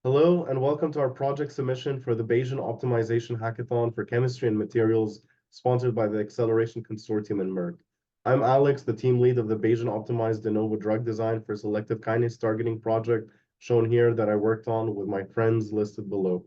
Hello, and welcome to our project submission for the Bayesian Optimization Hackathon for Chemistry and Materials, sponsored by the Acceleration Consortium and Merck. I'm Alex, the team lead of the Bayesian Optimized de novo drug design for selective kinase targeting project, shown here that I worked on with my friends listed below.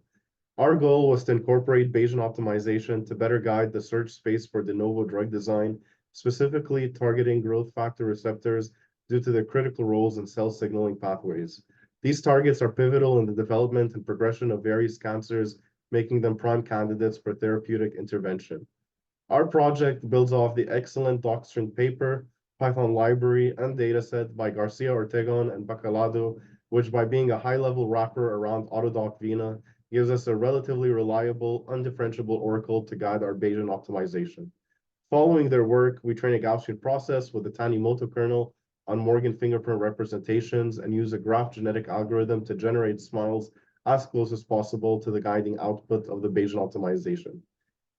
Our goal was to incorporate Bayesian optimization to better guide the search space for de novo drug design, specifically targeting growth factor receptors due to their critical roles in cell signaling pathways. These targets are pivotal in the development and progression of various cancers, making them prime candidates for therapeutic intervention. Our project builds off the excellent docstring paper, Python library, and dataset by Garcia Ortegon and Bacalado, which by being a high-level wrapper around Autodoc Vena, gives us a relatively reliable, undifferentiable oracle to guide our Bayesian optimization. Following their work, we train a Gaussian process with the Tanimoto kernel on Morgan fingerprint representations and use a graph genetic algorithm to generate smiles as close as possible to the guiding output of the Bayesian optimization.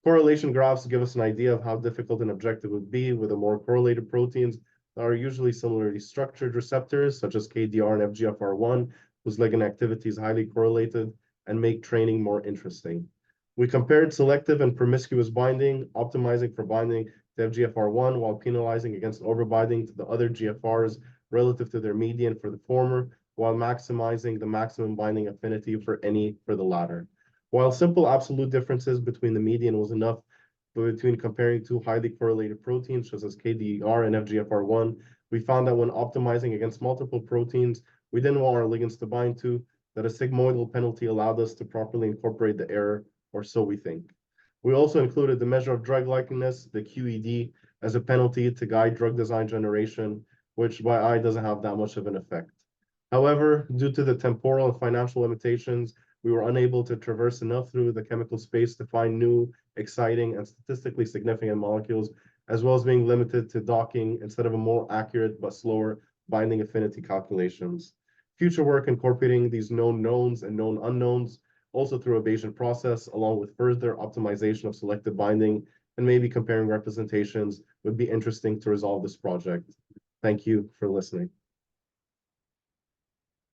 Correlation graphs give us an idea of how difficult an objective would be with the more correlated proteins that are usually similarly structured receptors, such as KDR and FGFR1, whose ligand activity is highly correlated, and make training more interesting. We compared selective and promiscuous binding, optimizing for binding to FGFR1 while penalizing against overbinding to the other GFRs relative to their median for the former, while maximizing the maximum binding affinity for the latter. While simple absolute differences between the median was enough, but between comparing two highly correlated proteins, such as KDR and FGFR1, we found that when optimizing against multiple proteins we didn't want our ligands to bind to, that a sigmoidal penalty allowed us to properly incorporate the error, or so we think. We also included the measure of drug likeness, the QED, as a penalty to guide drug design generation, which by eye doesn't have that much of an effect. However, due to the temporal and financial limitations, we were unable to traverse enough through the chemical space to find new, exciting, and statistically significant molecules, as well as being limited to docking instead of a more accurate but slower binding affinity calculations. Future work incorporating these known knowns and known unknowns, also through a Bayesian process, along with further optimization of selective binding, and maybe comparing representations, would be interesting to resolve this project. Thank you for listening.